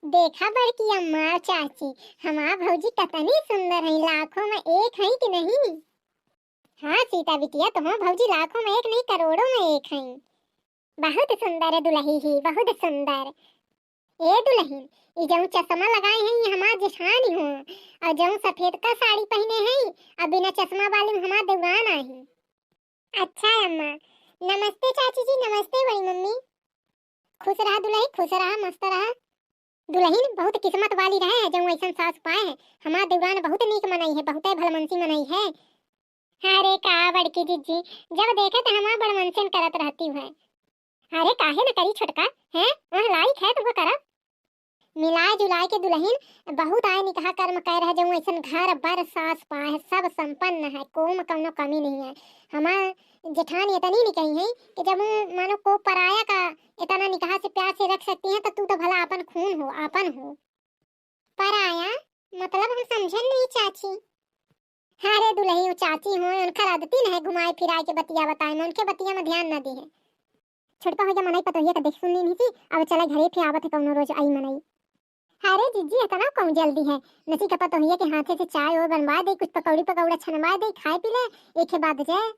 देखा बड़की अम्मा और चाची, हमार भौजी कितनी सुंदर है, लाखों में एक है कि नहीं। हाँ सीता बिटिया, तुम्हार भौजी लाखों में एक नहीं करोड़ों में एक है। बहुत सुंदर है दुल्ही ही, बहुत सुंदर। ए दुल्हन, ये जो चश्मा लगाए हैं ये हमार जेठानी हो, और जो सफेद का साड़ी पहने हैं और बिना चश्मा वाली हमार देवरान आई है। अच्छा अम्मा। नमस्ते चाची जी, नमस्ते बड़ी मम्मी। खुश रहा दुल्ही, खुश रहा, मस्त रहा। दुल्हन बहुत किस्मत वाली रहे है जो ऐसा सास पाए है। हमार देवरान बहुत नीक मनाई है, बहुत भलमनसी मनाई है। अरे का बड़की जीजी, जब देखे तो हमार बड़मनसन करत रहती है। अरे काहे न करी छोटका, है वह लायक है तुमको करब। मिलाए जुलाए के दुल्हन बहुत आए निकाह कर्म कर रहे जो ऐसा घर बर सास पाए है, सब संपन्न है, कोम कौनो कमी नहीं है। हमार जेठानी इतनी निकही है कि जब मानो को पराया का इतना निकाह से प्यार से रख सकती है तो तू तो भला अपन खून हो, आपन हो। पराया मतलब हम समझन नहीं चाची। हाँ रे दुल्ही, वो चाची हो उनका आदती न है घुमाए फिराए के बतिया बताए, मैं उनके बतिया में ध्यान न दी है। छोटका हो जा मनाई पतोहिया का देख सुननी नहीं थी, अब चले घरे फिर आवत है कौनो रोज आई मनाई। अरे जीजी इतना कौन जल्दी है, नसी का पतोहिया के हाथे से चाय और बनवा दे, कुछ पकौड़ी पकौड़ा छनवा दे, खाए पी ले, एक के बाद जाए।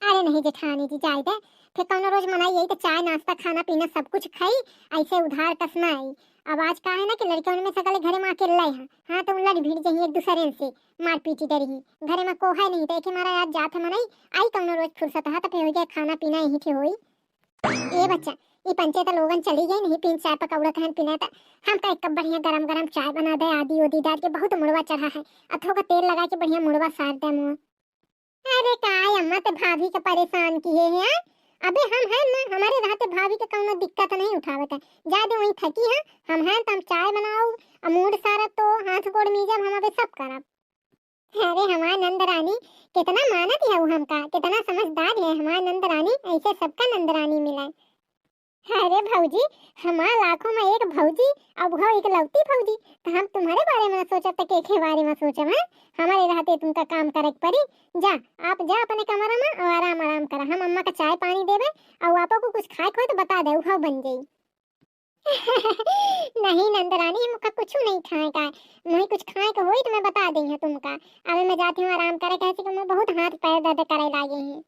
अरे नहीं जेठानी जी जाए दे, फिर कौनो रोज मनाई यही तो चाय नाश्ता खाना पीना सब कुछ खाई, ऐसे उधार कसना आई। अब आज का है ना कि लड़के में सकले घरे में अकेले है। हाँ तो लड़ भीड़ जही एक दूसरे से मार पीटी डरी घरे में को है नहीं तो एक मारा आज जात है मनाई आई कौनो रोज फुर्सत है तो फिर हो जाए खाना पीना यही के होई। ए बच्चा, ये पंचे तो लोगन चली गई नहीं पीन चाय पकौड़ा कहन पीना था। हम का एक कप बढ़िया गरम गरम चाय बना दे, आदि ओदी डाल के बहुत मुड़वा चढ़ा है, अथो का तेल लगा के बढ़िया मुड़वा सार दे मुँह। अरे काय अम्मा तो भाभी के परेशान किए हैं। अबे हम हैं ना, हमारे रहते भाभी के कौनो दिक्कत नहीं उठावत है। जादे वही थकी है, हम हैं तो हम चाय बनाओ, अमूड सारा तो हाथ गोड़ मीजब, हम अबे सब करब। अरे हमार नंद रानी कितना मानत है वो हमका, कितना समझदार है हमार नंद रानी, ऐसे सबका नंद रानी मिला। अरे भौजी, हमार लाखों में एक भौजी, अब वो एक लौती भौजी, तो हम तुम्हारे बारे में सोचत के के बारे में सोचब है। हमारे रहते तुमका काम करे पड़ी। जा आप जा अपने कमरा में और आराम आराम करा, हम अम्मा का चाय पानी देवे और आपको को कुछ खाए खोए तो बता दे, उहाव बन जाई। नहीं नंदरानी, हमका कुछ नहीं खाए का, नहीं कुछ खाए का होई तो मैं बता देंगे तुमका। अबे मैं जाती हूँ आराम करे, कैसे कि मैं बहुत हाथ पैर दर्द करे लागे हैं।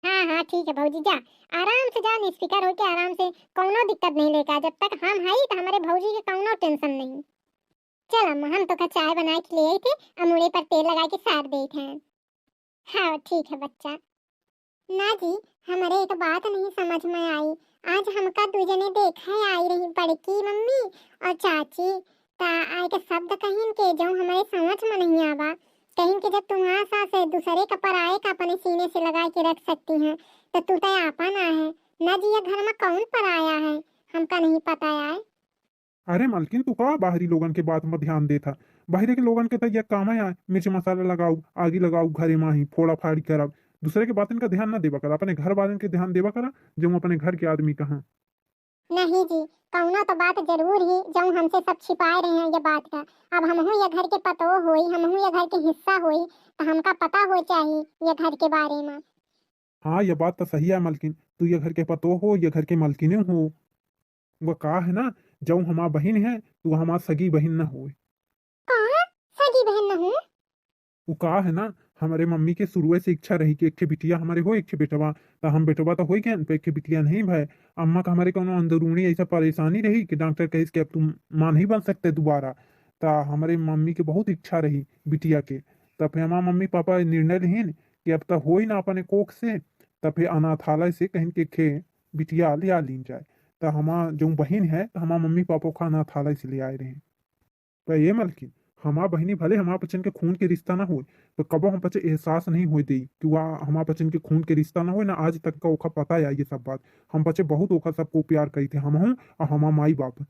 हाँ हाँ ठीक है भौजी, जा आराम से जा, निस्फिकर होके आराम से, कौनो दिक्कत नहीं लेकर, जब तक हम है तो हमारे भौजी के कौनो टेंशन नहीं। चल अम्मा, हम तो का चाय बना के ले आई थे, अमूड़े पर तेल लगा के सार दे थे। हाँ ठीक है बच्चा। ना जी, हमारे एक बात नहीं समझ में आई। आज हमका दूजने देखा है, आई रही बड़की मम्मी और चाची, ता आए के शब्द कहिन के जो हमारे समझ में नहीं आवा। कहिन के जब तुम्हारा सास है दूसरे का पराये का अपने सीने से लगा के रख सकती हैं, तो तू तो आपा ना है ना जी, ये घर में कौन पराया है, हमका नहीं पता यार। अरे मालकिन तू का बाहरी लोगन के बात में ध्यान देता। बाहरी के लोगन के तो ये काम है मिर्च मसाला लगाऊ, आगी लगाऊ, घरे माही फोड़ा फाड़ी करब, दूसरे के बातन का ध्यान ना देवा कर, अपने घर वालन के ध्यान देवा करा जो अपने घर के आदमी कहा। नहीं जी, कौनो तो बात जरूर ही जो हमसे सब छिपाए रहे हैं ये बात का। अब हम ये घर के पतो होई, हम ये घर के हिस्सा होई, तो हमका पता हो चाहिए ये घर के बारे में। हाँ ये बात तो सही है मालकिन, तू ये घर के पतो हो, ये घर के मालकिन हो। वो का है ना, जब हमार बहन है तू हमार सगी बहन न हो। कौन सगी बहन न हूँ। वो का है ना, हमारे मम्मी के शुरू से इच्छा रही कि एक ठे बिटिया हमारे हो, एक ठे बेटवा, तो हम बेटवा तो हो गया, एक ठे बिटिया नहीं भाई। अम्मा का हमारे कोनो अंदरूनी ऐसा परेशानी रही कि डॉक्टर कहे कि अब तुम मां नहीं बन सकते दोबारा, तो हमारे मम्मी के बहुत इच्छा रही बिटिया के। तब फिर हमारे मम्मी पापा निर्णय लेन कि अब तो हो ही ना अपने कोख से, तब फिर अनाथालय से कहीं के खे बिटिया ले आ लीन जाए। तो हमार जो बहन है तो हमारे मम्मी पापा का अनाथालय से ले आए रहे। तो ये मलकिन, हमार बहनी भले हमार बच्चन के खून के रिश्ता ना हो, तो कबो हम बच्चे एहसास नहीं हो दी कि वह हमार बच्चन के खून के रिश्ता ना हो ना, आज तक का ओखा पता है ये सब बात। हम बच्चे बहुत ओखा सबको प्यार करी थे, हम हूँ और हमार माई बाप।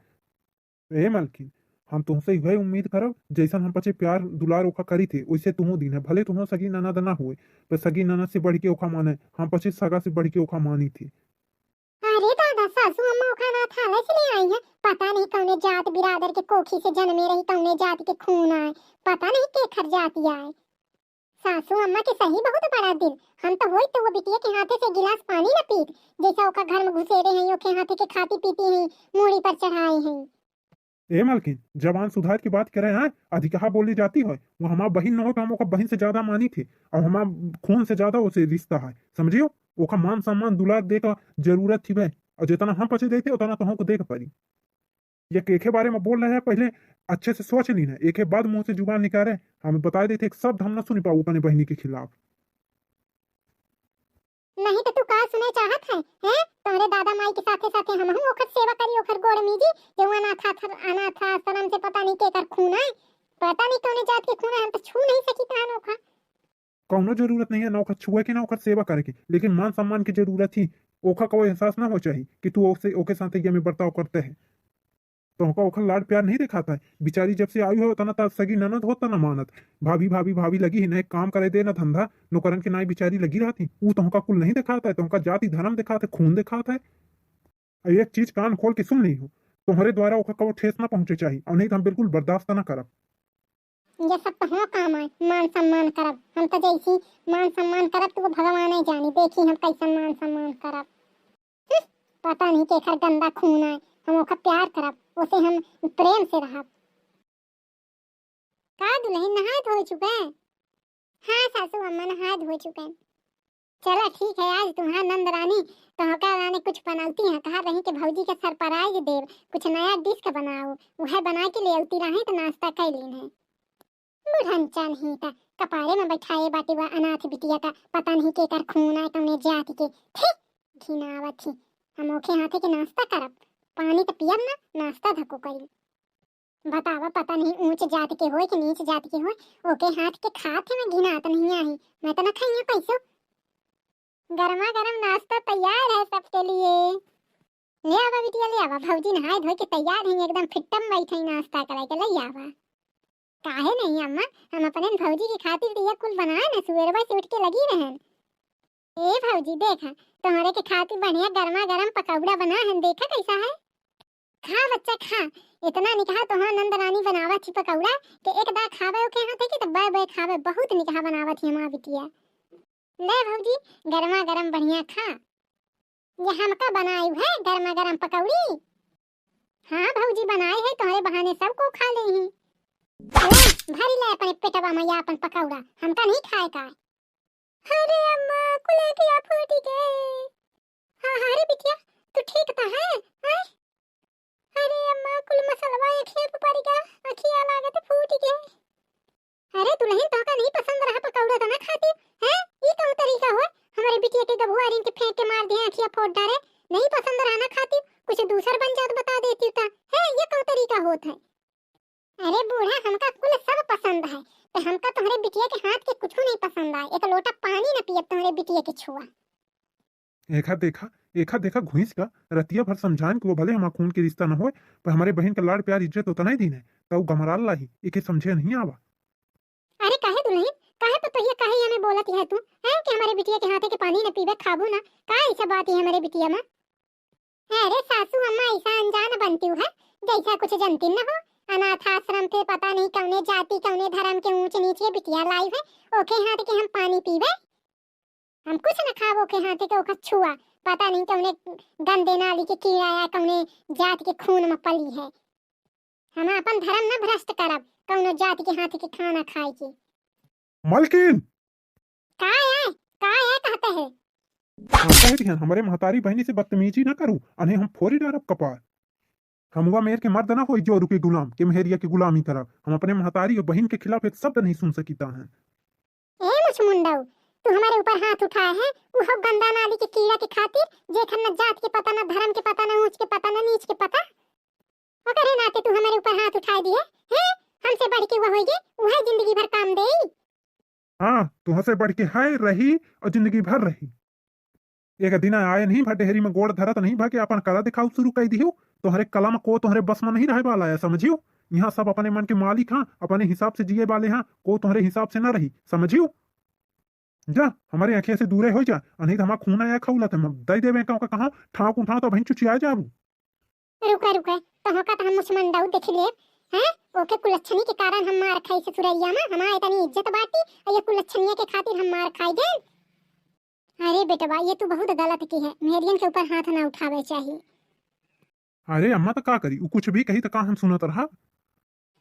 ए मलकिन, हम तुमसे वही उम्मीद करब जैसा हम बच्चे प्यार दुलार ओखा करी थे वैसे तुम दिन है, भले तुम सगी ननद ना हुए पर सगी ननद से बढ़ के ओखा माने, हम बच्चे सगा से बढ़ के ओखा मानी थी। अरे दादा, सासू अम्मा का अनाथालय से ले आई है, पता नहीं कौने जात बिरादर के कोखी से जन्मे रही, कौने जात के खून आए, पता नहीं के खर जाती आए। सासू अम्मा के सही बहुत बड़ा दिल, हम तो होई तो वो बिटिया के हाथे से गिलास पानी न पीत, जैसा ओका घर में घुसेरे हैं ओके हाथे के खाती पीती हैं मूड़ी पर चढ़ाए हैं। ए मालकिन, जबान सुधार की बात करे हैं, अधिकहा बोली जाती है। वो हमार बहन न हो तो हम ओका बहन से ज्यादा मानी थी, और हमार खून से ज्यादा उसे रिश्ता है, समझियो। ओका मान सम्मान दुलार दे का जरूरत थी भाई, और जितना हम पचे देते उतना तो हमको दे के पड़ी। ये के बारे में बोल रहे हैं, पहले अच्छे से सोच ली ना, एक बाद मुंह से जुबान निकाले। हमें बता देते, एक शब्द हम ना सुन पाऊ अपने बहनी के खिलाफ। नहीं तो तू का सुने चाहत है हैं? तोहरे दादा माई के साथे साथे हमहू ओकर सेवा करी, ओकर गोड़ मीजी। जो अनाथ आश्रम से पता नहीं केकर खून है, पता नहीं कौने जात के खून है, हम तो छू नहीं सकी तान ओखा। कौनो जरूरत नहीं है नौकर छुए के, नौकर सेवा करे के, लेकिन मान सम्मान की जरूरत थी। ओखा को एहसास ना हो चाहिए कि तू ओसे ओके साथ ये में बर्ताव करते हैं। तो ओका ओखा लाड प्यार नहीं दिखाता है। बेचारी जब से आई हो तना ता सगी ननद होता ना मानत। भाभी भाभी भाभी लगी ही, न एक काम करे दे ना धंधा, नौकरन के नाई बेचारी लगी रहती। वो तोहका कुल नहीं दिखाता है, तोहका जाति धर्म दिखाता है, खून दिखाता है। और एक चीज कान खोल के सुन ली हो, तुम्हारे द्वारा ओका को ठेस ना पहुंचे चाहिए, और नहीं तो हम बिल्कुल बर्दाश्त ना करब। ये सब तो हो काम है, मान सम्मान करब। हम तो जैसी मान सम्मान करब तो वो भगवान ही जानी, देखी हम कैसा मान सम्मान करब। पता नहीं केकर गंदा खून है, हम ओका प्यार करब, उसे हम प्रेम से रहब। का दुल्हन नहा धो चुका है? हाँ सासू अम्मा नहा धो चुके हैं। चलो ठीक है, आज तुम्हारा नंद रानी तोहका रानी कुछ बनाती है, कहा रही कि भौजी के सरप्राइज देव, कुछ नया डिश का बनाओ। वह बना के ले आती रही तो नाश्ता कर लीन है। बुढ़नचा नहीं था, कपारे में बैठाए बाटी वा अनाथ बिटिया का, पता नहीं केकर खून है कौने जाति के। ठीक घिनावत थी। हम ओखे हाथे के नाश्ता करब, पानी तो पियब ना, नाश्ता धको करी। बतावा पता नहीं ऊंच जाति के होए कि नीच जाति के होए, ओके हाथ के खाते में घिनात नहीं आई। मैं तो न खाइए पैसो। गरमा गरम नाश्ता तैयार है सबके लिए। ले आवा बिटिया ले आवा, भौजी नहाए धोए के तैयार हैं, एकदम फिट्टम बैठे नाश्ता कराए के ले आवा। काहे नहीं अम्मा, हम अपने भौजी की खातिर दिया कुल बनाए ना, सुबह से उठ के लगी रहन। ए भौजी देखा, तुम्हारे के खातिर बढ़िया गरमा गरम पकौड़ा बना है, देखा कैसा है। खा बच्चा खा, इतना निकहा तोहार नंद रानी बनावा थी पकौड़ा कि एक दाग खावे ओके हाथे की तो बे बे खावे, बहुत निकहा बनावा थी हमार बिटिया। ले भौजी गरमा गरम बढ़िया खा। ये हमका बनाई है गरमा गरम पकौड़ी। हाँ भौजी बनाए है, तुम्हारे बहाने सबको खा ले ही। भरी ले अपने पेटवा में या अपन पकौड़ा, हमका नहीं खाए का। अरे अम्मा कुले किया फूटी के। हाँ हाँ रे बिटिया तू ठीक तो है? हाँ? अरे अम्मा कुल मसलवा एक खेप पड़ गया, अखिया लागत फूट गए। अरे दुल्हन तो का नहीं पसंद रहा पकौड़ा तो ना खाती हैं? ये कौन तरीका हो? हमारे बिटिया के गभुआरिन के फेंक के मार दिए, अखिया फोड़ डाले। नहीं पसंद रहा ना खाती, कुछ दूसर बन जात बता देती ता है, ये कौन तरीका होत है? अरे बूढ़ा हमका कुल सब पसंद है, तो हमका तुम्हारे बिटिया के हाथ के कुछ नहीं पसंद आए। एक लोटा पानी न पियब तुम्हारे बिटिया के छुआ। एखा देखा घुस का रतिया भर समझान कि वो भले हमारा खून के रिश्ता न हो, पर हमारे बहन का लाड़ प्यार इज्जत होता नहीं दिन है, तो गमराल लाही एके समझे नहीं आवा। अरे काहे दुल्हन, काहे पतोहिया, काहे हमें बोलत है तू है कि हमारे बिटिया के हाथे के पानी न पीबे खाबू ना? का ऐसा बात है हमारे बिटिया में? अरे सासू अम्मा ऐसा अनजान बनती है जैसा कुछ जानती न हो। अनाथ आश्रम से पता नहीं कौने जाति कौने धर्म के ऊंच नीचे बिटिया लाई है, ओके हाथ के हम पानी पीबे? हम कुछ न खाबो के हाथे के ओखा छुआ, पता नहीं कौने गंदे नाली के कीड़ा या कौने जात के खून में पली है। हम अपन धर्म न भ्रष्ट करब, कौनो जाति के हाथे के खाना खाए की। मालकिन का है कहते हैं। कह दिया हमारे महतारी बहनी से बदतमीजी ना करूं, अने हम फोरी डारब कपार। हम हुआ मेर के मर्द ना हो जो रुके गुलाम के मेहरिया की गुलामी करब। हम अपने महतारी और बहन के खिलाफ एक शब्द नहीं सुन सकीता हैं। ए मुछ मुंडाऊ, तू हमारे ऊपर हाथ उठाया है वो गंदा नाली के कीड़ा के खातिर, जेखन न जात के पता न धर्म के पता न ऊंच के पता न नीच के पता। अगर नाते तू हमारे ऊपर हाथ उठा दिए हैं, हमसे बढ़ के वो होगी, वह जिंदगी भर काम देई। हाँ तुहसे बढ़ के है रही और जिंदगी भर रही। एक दिन आए नहीं भटेहरी में गोड़ धरत नहीं भागे अपन कला दिखाऊ शुरू कर दियो, तुम्हारे कलम को तुम्हारे बस में नहीं रहे वाला है, समझियो। यहाँ सब अपने मन के मालिक हाँ, अपने हिसाब से जिए वाले हाँ, को तुम्हारे हिसाब से ना रही, समझियो। जा हमारे आंखें से दूरे हो जा, नहीं तो हमारा खून आया खौला तो दई देवे कहाँ ठाक उठा तो बहन चुचिया जाबू। रुका रुका तो का हम मुछ मुंडाऊ देख लिए हैं, ओके कुलच्छनी के कारण हम मार खाई ससुरैया में, हमारे इतनी इज्जत बाटी और ये कुलच्छनिया के खातिर हम मार खाई गए। अरे बेटवा ये तू बहुत गलत की है, मेहरियन के ऊपर हाथ ना उठावे चाहिए। अरे अम्मा तो का करी, उ कुछ भी कही तो का हम सुनत रहा।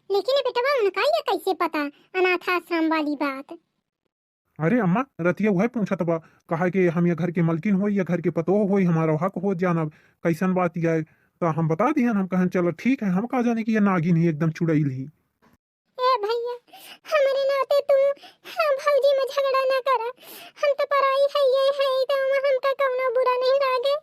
लेकिन बेटवा उनका ये कैसे पता अनाथ आश्रम वाली बात? अरे अम्मा रतिया वह पूछत बा, कहा कि हम ये घर के मलकिन हो या घर के पतोह हो, हमारा हक हो जानब कैसन बात यह है। तो हम बता दिहन, हम कहन चलो ठीक है, हम कहा जाने की ये नागिन ही एकदम चुड़ैल ही। ए भैया, हमारे नाते तू हाँ भौजी में झगड़ा ना करा। हम तो पराई है, ये है तो हमका कौनो बुरा नहीं लागे।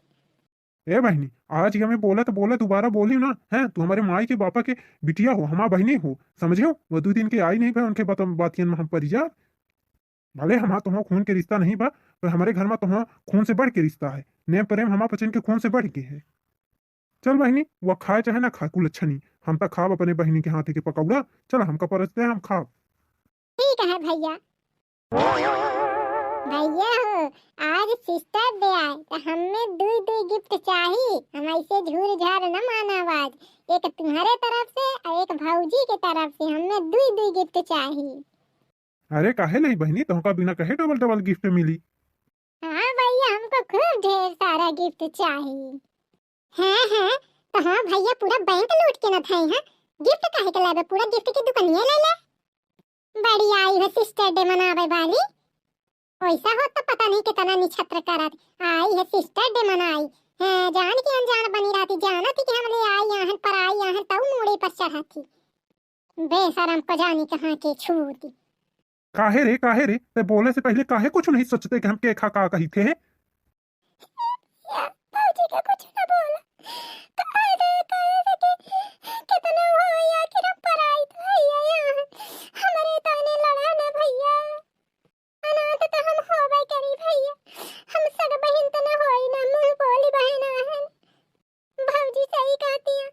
ए बहनी, आज ही हमें बोला तो बोला, दोबारा बोली ना है, तू हमारे माई के पापा के बिटिया हो, हमारा बहनी हो, समझे हो। वो 2 दिन के आई नहीं भाई, उनके बातियन में हम परिजा। भले हमारा तुम्हारा खून के रिश्ता नहीं बा, पर हमारे घर में तुम्हारा खून से बढ़ के रिश्ता है। नेम प्रेम हमारा पचन के खून से बढ़ के है। चल बहनी, वो खाए चाहे ना खाए कुल अच्छा नहीं, हम तो खाब अपने बहनी के हाथ के पकौड़ा। चल हमका परसते हैं, हम खाब। ठीक है भैया। भैया हो, आज सिस्टर डे आए तो हमें दो गिफ्ट चाहिए। हम ऐसे झूर झार न मानावाज, एक तुम्हारे तरफ से और एक भौजी के तरफ से। हमें दो गिफ्ट चाहिए। अरे काहे नहीं बहनी, तुमका बिना कहे डबल डबल गिफ्ट मिली। हाँ भैया, हमको खूब ढेर सारा गिफ्ट चाहिए। हाँ तो हाँ भैया, पूरा बैंक लूट के न थाई। हाँ गिफ्ट काहे के लावे, पूरा गिफ्ट की दुकानिया ले ले। बड़ी आई है सिस्टर डे मनावे वाली। वैसा हो तो पता नहीं कितना निछत्र करत आई है सिस्टर डे मनाई है। जान के अनजान बनी रहती, जाना थी कि हम ले आई यहाँ पर आई यहाँ तब मोड़े पर चढ़ा थी। बेशरम को जानी कहाँ के छूती। काहे रे, ते बोले से पहले काहे कुछ नहीं सोचते कि हम के खा का कही थे। भौजी का कुछ न बोला तो कहे थे कि कितना हो या कि हम पर आई तो भैया यहाँ हमारे ताने लड़ा ना भैया। अनाथ तो हम होबे करी भैया, हम सग बहन तो न होई ना, मुंह बोली बहन है। भौजी सही कहती है,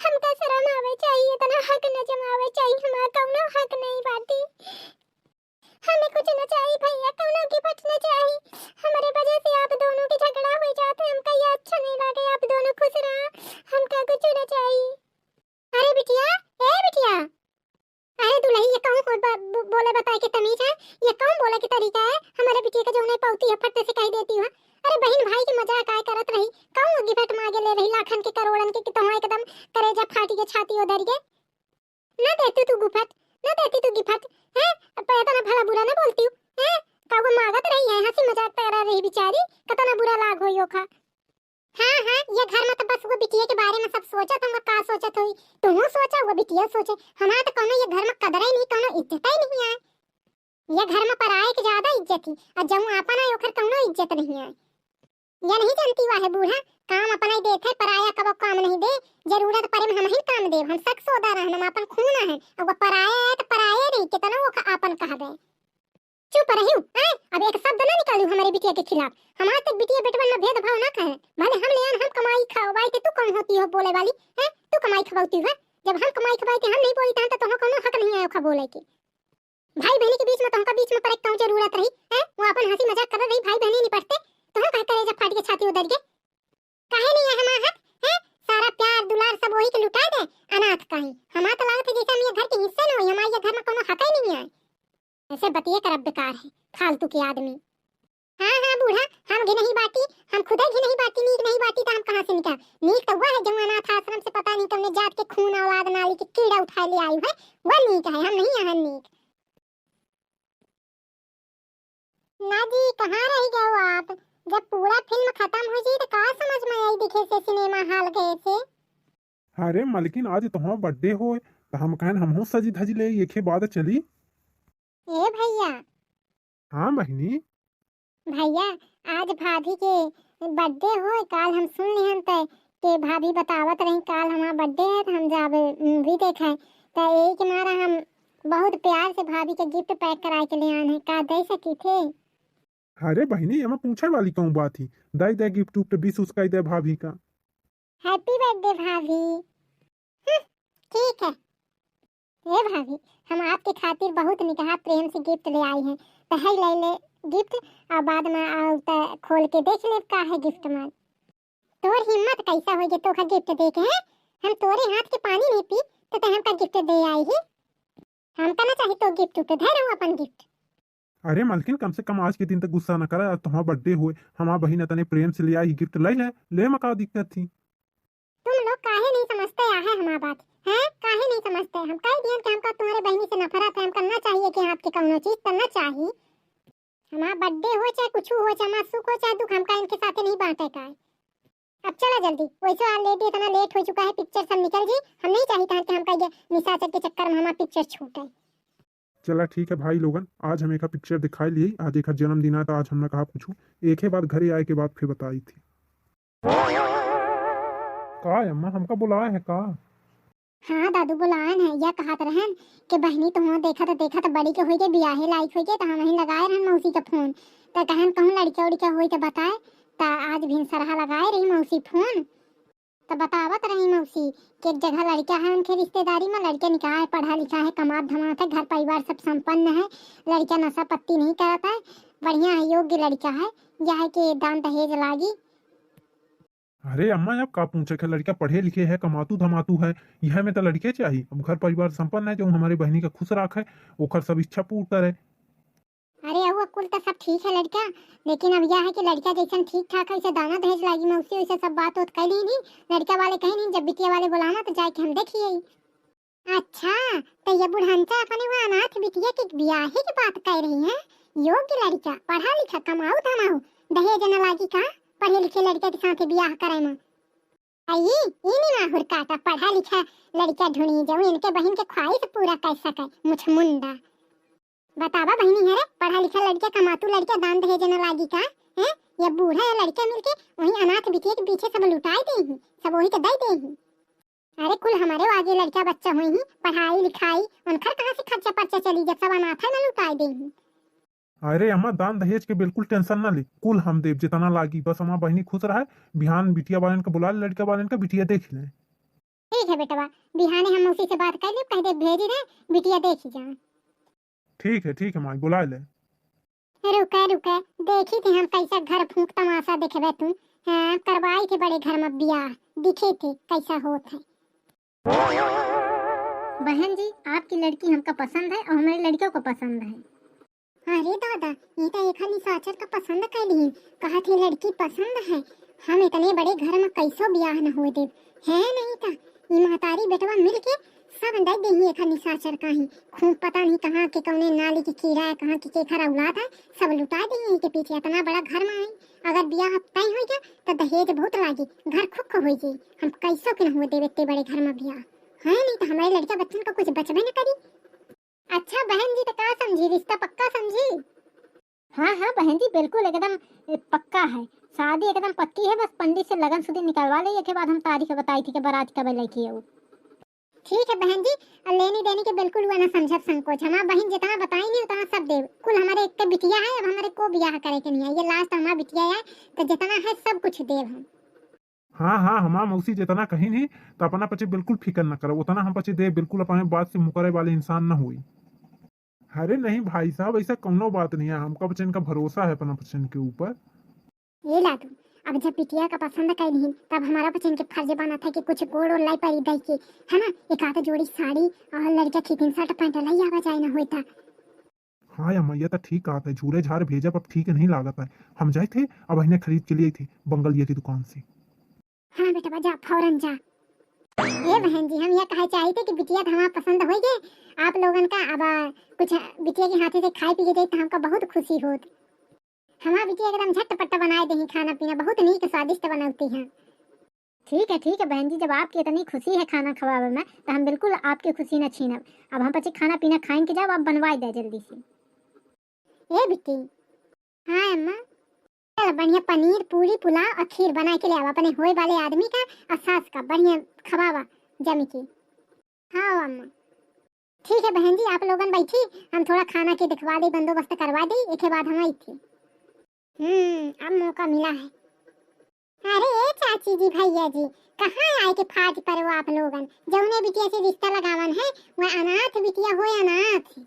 हमका शर्म आवे चाहिए, तना हक न जमावे चाहिए। हमारा कौनो हक नहीं बाटी। हमें कुछ न चाहिए भैया, कौनो गिफ्ट न चाहिए। हमारे वजह से आप दोनों की झगड़ा हो जाते, हमका ये अच्छा नहीं लगे। आप दोनों खुश रहा, हमका कुछ न चाहिए। अरे बिटिया, ए बिटिया, अरे दुल्ही ये कौन बोले बताए कि तमीज है? ये कौन बोले की तरीका है? हमारे बिटिया का जो नहीं पाउती है फट्टे से कह देती है। अरे बहन भाई की मजाक आए करत रही, कौन गिफ्ट मांगे ले रही लाखन के करोड़न के कि तुम एकदम करेजा फाटी के छाती उधर गए। ना देती तू गिफ्ट, ना देती तू गिफ्ट है। पैदा ना भला बुरा ना बोलती हूँ है। कागो मांगत रही है, हंसी मजाक कर रही बेचारी, कितना बुरा लाग होई ओखा। हाँ ये घर में तो बस वो बिटिया के बारे में सब सोचत हम, का सोचत हुई तुम सोचा, वो बिटिया सोचे। हमारा तो कोनो ये घर में कदर ही नहीं, कोनो इज्जत ही नहीं है। ये घर में पराये की ज्यादा इज्जत ही, और जब आपन आए ओखर कोनो इज्जत नहीं है। ये नहीं जानती वाहे बूढ़ा, काम अपना ही देते, पराया कब काम नहीं दे। जरूरत पड़े में हम ही काम दे, हम सक सोदा रहन, हम अपन खून है। और वो पराया है तो पराया नहीं, कितना वो अपन कह दे। चुप रही हूँ, अब एक शब्द ना निकालू हमारी बिटिया के खिलाफ। हमारे तक बिटिया बेटवन में भेदभाव ना कहे। भले हम ले आन, हम कमाई खवाई के तू कौन होती हो बोले वाली है? तू कमाई खवाती है, जब हम कमाई खवाई के हम नहीं बोलते हैं तो तुम्हें कोनो हक नहीं आया खा बोले के। भाई बहनी के बीच में तुमका बीच में पड़े क्यों जरूरत रही है? वो अपन हंसी मजाक कर रही, भाई बहनी नहीं पड़ते तो हम कह करे जब फाट के छाती उधर गए। काहे नहीं है हमारा हक है? सारा प्यार दुलार सब वही के लुटा दे अनाथ कहीं। हमारा तो लागत है जैसे हम ये घर के हिस्से न होई, हमारे ये घर में कोनो हक ही नहीं है। ऐसे बतिए कर अब बेकार है फालतू के आदमी। हाँ बूढ़ा, हम घी नहीं बाटी, हम खुद घी नहीं बाटी, नीक नहीं बाटी तो हम कहाँ से निकाल। नीक तो वह है जो अनाथ आश्रम से पता नहीं तुमने जात के खून औलाद नाली के कीड़ा उठा ले आई है, वह नीक है, हम नहीं है नीक। ना जी, कहाँ रह गए हो आप? जब पूरा फिल्म खत्म हो जाए तो कहाँ समझ में आई दिखे से सिनेमा हॉल गए से? अरे मलकिन, आज तुम्हारा बर्थडे हो तो हम कहन हमहू सजी धजी ले एक ही बाद चली। ए भैया, हाँ बहनी। भैया आज भाभी के बर्थडे हो, काल हम सुन लिहन ते के भाभी बतावत रही काल हमारा बर्थडे है तो हम जावे मूवी देखे। तो यही के मारा हम बहुत प्यार से भाभी के गिफ्ट पैक कराए के ले आने, का दे सकी थे? अरे बहनी, एमा पूछे वाली कौन बात थी, दे गिफ्ट उफ्ट 20 उसका ही दे भाभी का। हैप्पी बर्थडे भाभी। ठीक है। ए भाभी, हम आपके खातिर बहुत निकाह प्रेम से गिफ्ट ले आई हैं, तो है ले ले गिफ्ट, और बाद में आओ तो खोल के देख ले का है गिफ्ट में। तोर हिम्मत कैसा हो जे तोखा गिफ्ट दे के है? हम तोरे हाथ के पानी नहीं पी तो हमका गिफ्ट दे आई ही। हमका ना चाहिए तो गिफ्ट उठ धर हूं अपन गिफ्ट। अरे मलकिन, कम से कम आज के दिन तक गुस्सा न करा, आज तुम्हारा बर्थडे हुए, हमारा बहन तने प्रेम से ले आई गिफ्ट ले ले, ले मका दिक्कत थी। तुम लोग काहे नहीं समझते है हमारा बात हैं? काहे नहीं समझते? हम कह दिए कि हमका तुम्हारे बहनी से नफरत है, हम करना चाहिए कि आपके कौनो चीज करना चाहिए। हमारा बर्थडे हो चाहे कुछ हो, चाहे हमारा सुख हो चाहे दुख, हमका इनके साथ नहीं बांटे का है। अब चला जल्दी, वैसे आज लेट इतना लेट हो चुका है, पिक्चर सब निकल जी। हम नहीं चाहते कि हमका ये निशाचर के चक्कर में हमारा पिक्चर छूटे। चला ठीक है भाई लोगन, आज हम एक पिक्चर दिखाई लिए। आज एक जन्मदिन है तो आज हमने कहा पूछू, एक ही बार घरे आए के बाद फिर बताई थी। का है अम्मा, हमका बुलाया है का? हाँ दादू बुलान है, यह कहत रहन कि बहनी तो हो देखा तो बड़ी के होई के बियाहे लायक होई के, तो हम ही लगाए रहन मौसी के फोन। तो कहन कहूं लड़के उड़के होई तो बताए। तो आज भी सरहा लगाए रही मौसी फोन। तो बतावत रही मौसी कि एक जगह लड़का है उनके रिश्तेदारी में, लड़के निकाह है, पढ़ा लिखा है, कमात धमात है, घर परिवार सब संपन्न है, लड़का नशा पत्ती नहीं करता है, बढ़िया है, योग्य लड़का है, यह है कि दान दहेज लागी। अरे अम्मा अब का पूछे के, लड़का पढ़े लिखे है, कमातू धमातू है, यह में तो लड़के चाहिए। अब घर परिवार संपन्न है, जो हमारे बहनी का खुश राख है, ओकर सब इच्छा पूर्ण करे। अरे वो कुल तो सब ठीक है लड़का, लेकिन अब यह है कि लड़का जैसा ठीक ठाक है उसे दाना दहेज लागी मौसी, वैसे सब बात होत कही नहीं। लड़का वाले कहीं नहीं, जब बिटिया वाले बुलाना तो जाके हम देखिए। अच्छा, तो ये बुढ़ानचा अपने वो अनाथ बिटिया की ब्याहे की बात कह रही है? योग्य लड़का, पढ़ा लिखा, कमाऊ धमाऊ, दहेज न लागी का? पढ़े लिखे लड़के के साथ ब्याह करे में आई इनी माहुर काटा पढ़ा लिखा लड़का ढूंढी जाऊं इनके बहन के ख्वाहिश पूरा कर सके मुछ मुंडा। बतावा बहनी है रे, पढ़ा लिखा लड़का, कमातू लड़का, दान दहेज न लागी का है? ये बूढ़ा है लड़का मिलके वही अनाथ बिटिया के पीछे सब लुटाई दे ही, सब वही तो दे दे ही। अरे कुल हमारे आगे लड़का बच्चा हुई ही, पढ़ाई लिखाई उनकर कहां से खर्चा पर्चा चली, जब सब अनाथ है न लुटाई दे ही। अरे अम्मा दान दहेज के बिल्कुल टेंशन ना ले, कुल हम देव जितना लागी, बस हमारा बहनी खुश रहे। बिहान बिटिया वालन का बुला ले, लड़का वालन का बिटिया देख ले। ठीक है बेटवा, बिहाने हम उसी से बात कर ले, कह दे भेज रहे बिटिया देख ही जा। ठीक है माई, बुला ले। रुके रुके, देखी थी हम कैसा घर फूंक तमाशा देखबे तुम। हाँ करवाई थे बड़े घर में ब्याह, दिखे थे कैसा होत है। बहन जी आपकी लड़की हमका पसंद है और हमारी लड़कियों को पसंद है। अरे दादा, ये तो एक निशाचर का पसंद कर ली, कहा थी लड़की पसंद है। हम इतने बड़े घर में कैसो ब्याह न हो दे है, नहीं था ये महतारी बेटवा मिलके सब दे दे एक निशाचर का ही खूब, पता नहीं कहाँ के कौने नाली की कीड़ा है, कहाँ की केखर औलाद है, सब लुटा देंगे के पीछे। इतना बड़ा घर में आई, अगर ब्याह तय हो गया तो दहेज बहुत लागी, घर खुख हो जाए। हम कैसो के न हो दे इतने बड़े घर में ब्याह है, नहीं तो हमारे लड़का बच्चन को कुछ बचबे न करी। अच्छा बहन जी तो क्या समझी, रिश्ता पक्का समझी? हाँ हाँ बहन जी बिल्कुल एकदम पक्का है, शादी एकदम पक्की है, बस पंडित से लगन शुद्धि निकलवा ले, के बाद हम तारीख बताई थी कि बारात कब लड़की है वो। ठीक है बहन जी, लेनी देनी के बिल्कुल हुआ ना समझब संकोच, हमारा बहन जितना बताएंगे उतना सब देव। कुल हमारे एक बिटिया है, अब हमारे को ब्याह करे के नहीं है, ये लास्ट हमारा बिटिया है, तो जितना है सब कुछ देव हम। हाँ हमारा मौसी जितना कहीं नहीं, तो अपना पचे बिल्कुल फिक्र न करो, उतना हम पचे दे, बिल्कुल अपने बात से मुकरे वाले इंसान न हुई। अरे नहीं भाई साहब, ऐसा कोनो बात नहीं है, हमका बच्चन का भरोसा है अपना बच्चन के ऊपर। ये ला तू, अब जब बिटिया का पसंद कर नहीं तब हमारा बच्चन के फर्ज बना था कि कुछ गोड़ और लाई परी दई के, है ना, एक आधा जोड़ी साड़ी और लड़का खींचन शर्ट पैंट लाई आवा जाए ना होता। हाँ या मैया तो ठीक आता है, झूले झाड़ भेजब अब ठीक नहीं लागत है। हम जाए थे, अब इन्हें खरीद के लिए थे बंगल ये थी दुकान से। हाँ बेटा जा फौरन जा। ये बहन जी हम यह कहे चाहते थे कि बिटिया तो हमारा पसंद हो गए, आप लोगन का अब कुछ बिटिया के हाथे से खाए पी के तो हमका बहुत खुशी होत। हमारा बिटिया एकदम झटपट बनाए दे खाना पीना, बहुत नीक स्वादिष्ट बनाती हैं। ठीक है बहन जी, जब आपकी इतनी खुशी है खाना खवावे में तो हम बिल्कुल आपकी खुशी न छीनब। अब हम बच्चे खाना पीना खाएंगे, जाओ आप बनवाए दे जल्दी से। ए बिट्टी। हाँ अम्मा, चल बढ़िया पनीर पूरी पुलाव और खीर बना के ले आवा अपने होए वाले आदमी का और सास का, बढ़िया खवावा जमी की। हाँ अम्मा। ठीक है बहन जी आप लोगन बैठी, हम थोड़ा खाना के दिखवा दे, बंदोबस्त करवा दे, एक बाद हम आई थी। अब मौका मिला है। अरे चाची जी भैया जी कहाँ आए के फाज पर हो आप लोगन, जौने बिटिया से रिश्ता लगावन है वह अनाथ बिटिया हो, अनाथ।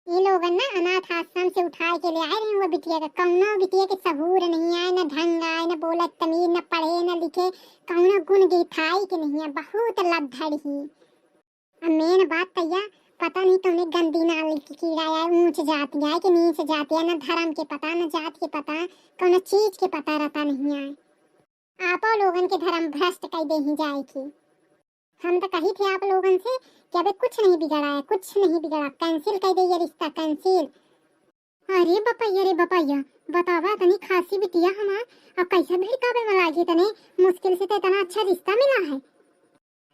ये लोगन ना अनाथ आश्रम से उठाए के ले आए रहे वो बिटिया का, कौनो बिटिया के सहूर नहीं आए, न ढंग आए, न बोलत तमीज, न पढ़े न लिखे, कौनो गुण गीताई के नहीं है, बहुत लद्दड़ ही। अब मेन बात तैया पता नहीं कौने गंदी नाली की कीड़ा है, ऊंच जाती है कि नीच जाती है, न धर्म के पता न जात के पता, कौनो चीज के पता रहता नहीं है। आपो लोगन के धर्म भ्रष्ट कर दे ही जाए की। हम तो कही थे आप लोगन से कि अबे कुछ नहीं बिगड़ा है, कुछ नहीं बिगड़ा, कैंसिल कर दे ये रिश्ता, कैंसिल। अरे बपैया बतावा तनी खासी बिटिया हमार अब कैसे भिड़कावे में लागी, तने मुश्किल से तो इतना अच्छा रिश्ता मिला है।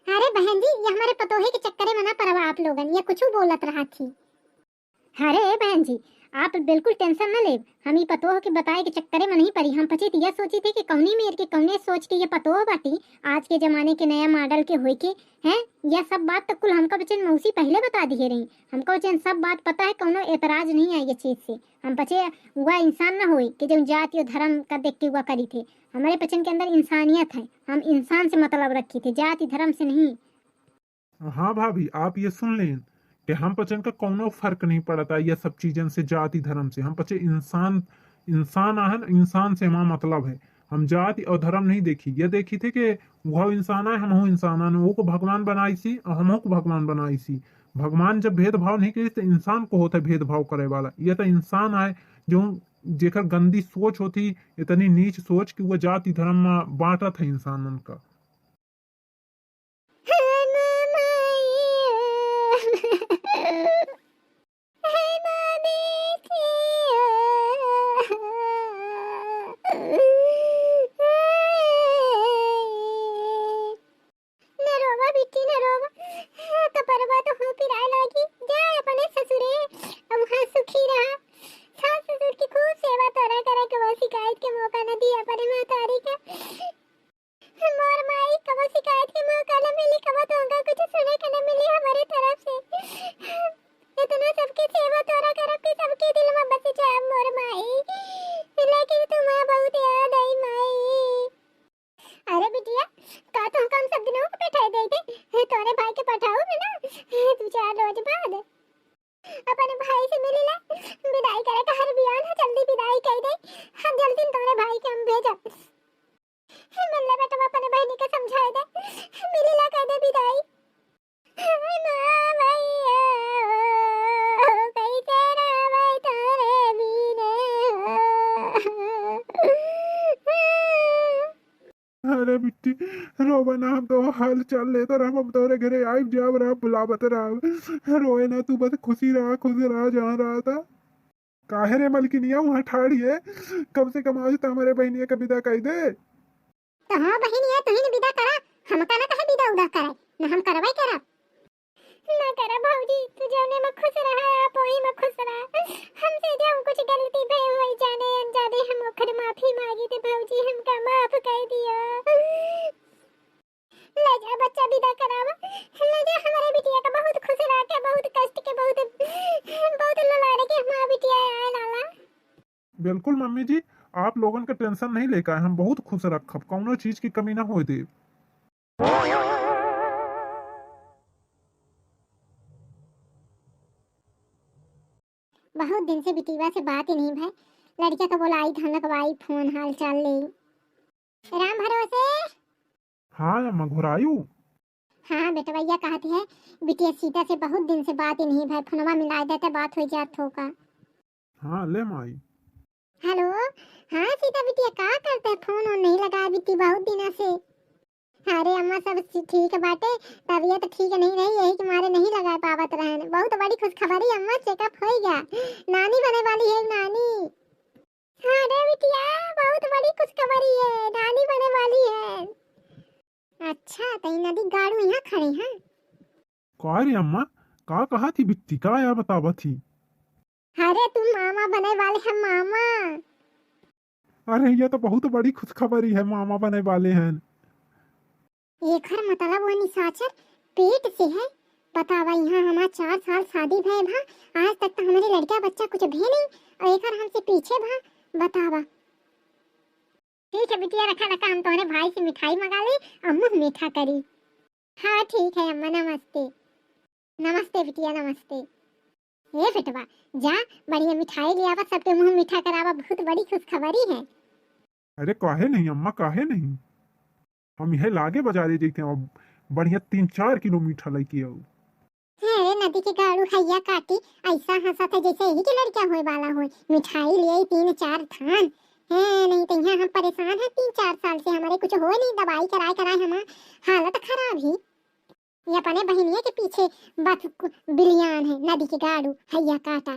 अरे बहन जी ये हमारे पतोहे के चक्कर में ना पड़वा आप लोगन, ये कुछ बोलत रहा थी। अरे बहन जी आप बिल्कुल टेंशन न ले, हम ही पतोह के बताए के चक्कर में नहीं पड़ी। हम पचे यह सोची थी कि कौनी मेर के कौने सोच के ये पतोह बाटी आज के जमाने के नया मॉडल के होई के हैं, यह सब बात तो कुल हमको बचन मौसी पहले बता दी रही। हमको बचन सब बात पता है, कौनो एतराज नहीं है ये चीज से। हम पचे वह इंसान न होई कि जो जाति और धर्म का देख के हुआ करी थे। हमारे पचन के अंदर इंसानियत है, हम इंसान से मतलब रखी थे, जाति धर्म से नहीं। हाँ भाभी आप ये सुन लें कि हम पचन का कोनो फर्क नहीं पड़ता ये सब चीजन से, जाति धर्म से। हम पचे इंसान इंसान है, इंसान से हमारा मतलब है। हम जाति और धर्म नहीं देखी, ये देखी थे कि वह इंसान है, हम हो इंसान है, वो को भगवान बनाई सी और हम को भगवान बनाई सी। भगवान जब भेदभाव नहीं करी तो इंसान को होता है भेदभाव करे वाला। ये तो इंसान है जो जेकर गंदी सोच होती, इतनी नीच सोच कि वह जाति धर्म में बांटा था इंसानन का। अपने भाई से मिली ले विदाई करे का हर बियान है, जल्दी विदाई कर दे। हम जल्दी तोरे भाई के हम भेजा मिलने बेटा अपने बहनी के समझाए दे, मिली ला कर दे विदाई। हाय मां भैया कैसे रहबै तारे बिना। अरे बिट्टी रोवे ना, हम तो हाल चाल लेते रह, हम तोरे घरे आइब जाब रहा, बुलावत रहा। रोए ना तू, बस खुशी रहा जहाँ रहा था। काहे रे मलकिनिया वहाँ ठाड़ी है, कम से कम आज तो हमारे बहनिया का विदा कर दे। तो हाँ बहनिया तुही ने विदा करा, हम का ना कहे विदा उदा करे ना, हम करवाई करा ना करा। भौजी तू जौने में खुश रहा आप वही में खुश रहा। हमसे जो कुछ गलती भई हुई जाने अनजाने हम ओकर माफी मांगी थे भौजी, हमका माफ कर दिया। ले जा बच्चा विदा करावा, ले जा हमारे बिटिया का बहुत खुश रहा के, बहुत कष्ट के, बहुत ललाड़े के हमारा बिटिया आए लाला। बिल्कुल मम्मी जी आप लोगन का टेंशन नहीं लेकर, हम बहुत खुश रखब, कौनो चीज की कमी ना होए दे। बहुत दिन से बिटिया से बात ही नहीं भाई, लड़किया का बोला आई धनक बाई फोन हाल चाल ले। राम भरोसे। हाँ अम्मा घुरायू। हाँ बेटा भैया कहते हैं बिटिया सीता से बहुत दिन से बात ही नहीं भाई, फोनवा मिला देते बात हो जात होगा। हाँ ले माई। हेलो हाँ सीता बिटिया का करते है, फोन और नहीं लगा बिटी बहुत दिनों से। अरे अम्मा सब ठीक बाटे, तबीयत ठीक नहीं रही यही के मारे नहीं लगा पावत रहन। बहुत बड़ी खुशखबरी अम्मा, चेकअप हो गया, नानी बने वाली है नानी। अरे बिटिया बहुत बड़ी खुशखबरी है, नानी बने वाली है। अच्छा तई नदी गाड़ू यहाँ खड़े हैं। का रे अम्मा का कहा थी बिट्टी, का या बतावा थी। अरे तुम मामा बने वाले हैं मामा। अरे ये तो बहुत बड़ी खुशखबरी है, मामा बने वाले हैं। एक हर मतलब वो निशाचर पेट से है, बतावा यहाँ हमारा 4 साल शादी भय भा, आज तक तो हमारे लड़का बच्चा कुछ भी नहीं, और एक हर हमसे पीछे भा, बतावा। ठीक है बिटिया रखा रखा, हम तुम्हारे भाई से मिठाई मंगा ले, अम्मा मीठा करी। हाँ ठीक है अम्मा, नमस्ते। नमस्ते बिटिया नमस्ते। ये बेटवा जा बढ़िया मिठाई ले आवा, सबके मुंह मीठा करावा, बहुत बड़ी खुशखबरी है। अरे काहे नहीं अम्मा काहे नहीं, हम यह लागे बाजारे जाते हैं, बढ़िया 3-4 किलो मीठा लेके आओ। अरे नदी के गाड़ू हैया काटी ऐसा हंसा था जैसे यही के लड़का होए वाला हो, मिठाई ले 3-4 थान है नहीं तो यहाँ हम परेशान हैं 3-4 साल से, हमारे कुछ हो नहीं, दवाई कराए कराए हमार हालत खराब ही। ये अपने बहनिया के पीछे बस बिलियान है, नदी के गाड़ू हैया काटा।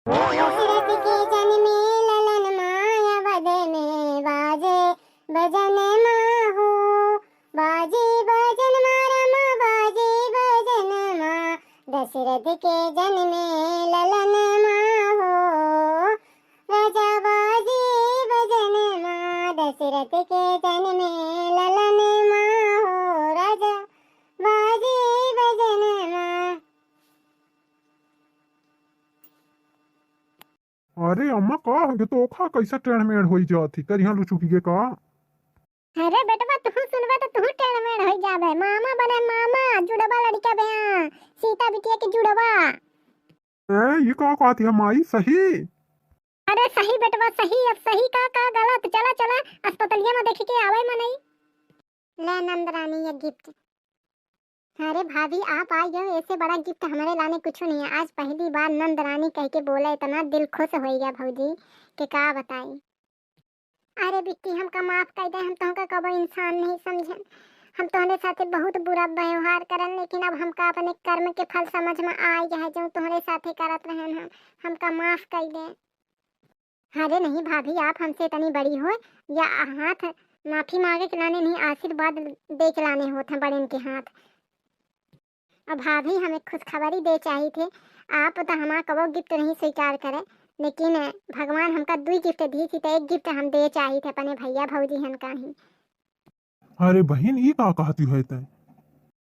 दशरथ के जन्मे ललन माया वद में बाजे बजन माहो, बाजे बजन मारमा बाजे बजन माँ। दशरथ के जन्मे ललन माहो, राजा बाजे बजन माँ। दशरथ के जन्मे ललन माहो, राजा बाजे बजन माँ। अरे अम्मा का है तो ओखा कैसा टेढ़मेढ़ होई जाती कर यहाँ लुचुकी के का। अरे बेटवा तू सुनबे तो तू टेढ़मेढ़ हो जाबे। मामा बने मामा, जुड़वा लड़का बया सीता बिटिया के जुड़वा। ये का कहती है माई सही। अरे सही बेटवा सही, अब सही का गलत। चला चला अस्पतालिया में देख के आवे मनई। ले नंदरानी ये गिफ्ट। अरे भाभी आप आई हो, ऐसे बड़ा गिफ्ट हमारे लाने कुछ नहीं है। आज पहली बार नंदरानी कह के बोला, इतना दिल खुश हो गया भौजी के का बताई। अरे बिट्टी हमका माफ कर दे, हम तुमका कबो इंसान नहीं समझन। हम तुम्हारे साथे बहुत बुरा व्यवहार करन, लेकिन अब हमका अपने कर्म के फल समझ में आ गया है जो तुम्हारे साथे करत रहन हम। हमका माफ कर दे। अरे नहीं भाभी आप हमसे इतनी बड़ी हो या हाथ माफी मांगे के लाने नहीं, आशीर्वाद दे के लाने होते हैं बड़े के हाथ। अब भाभी हमें खुशखबरी दे चाहिए थे, आप तो हमारा कबो गिफ्ट नहीं स्वीकार करे, लेकिन भगवान हमका 2 गिफ्ट दी थी, तो 1 गिफ्ट हम दे चाहिए थे अपने भैया भौजी हन का ही। अरे बहन ये का कहती है तय।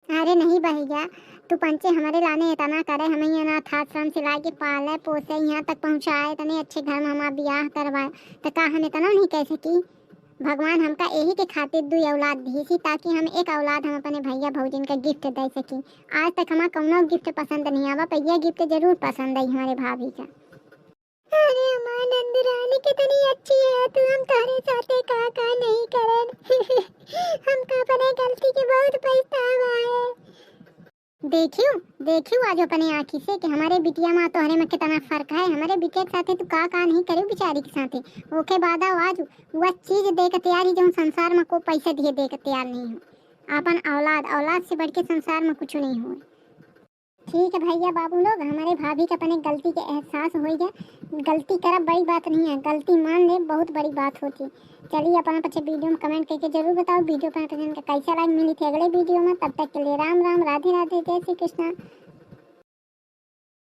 अरे नहीं भैया तू पंचे हमारे लाने इतना करे, हमें यहाँ अनाथ आश्रम से लाके पाले पोसे यहाँ तक पहुँचाए, इतने अच्छे घर में हमारा ब्याह करवाए, तो का हम इतना नहीं कह सकी। भगवान हमका यही के खातिर 2 औलाद दी थी, ताकि हम 1 औलाद हम अपने भैया भौजिन का गिफ्ट दे सकी। आज तक हमारा कौनो गिफ्ट पसंद नहीं आवा, पर यह गिफ्ट जरूर पसंद आई हमारे भाभी का। अरे हमारी नंदरानी कितनी अच्छी है, तू हम तुम्हारे साथे का नहीं करे। हमका अपने गलती के बहुत पछतावा है। देखियो आज अपने आँखी से कि हमारे बिटिया माँ तोहरे में कितना फर्क है। हमारे बिटिया के साथे तू का नहीं करे बेचारी के साथे, ओके बाद आज वह चीज दे के तैयारी जो संसार में को पैसे दिए दे के तैयार नहीं हो। अपन औलाद से बढ़ के संसार में कुछ नहीं हो। ठीक है भैया बाबू लोग, हमारे भाभी का अपने गलती के एहसास हो गया। गलती करब बड़ी बात नहीं है, गलती मान ले बहुत बड़ी बात होती। चलिए अपना पीछे वीडियो में कमेंट करके जरूर बताओ वीडियो पर कैसा लगा। मिली थी अगले वीडियो में, तब तक के लिए राम राम, राधे राधे, जय श्री कृष्णा।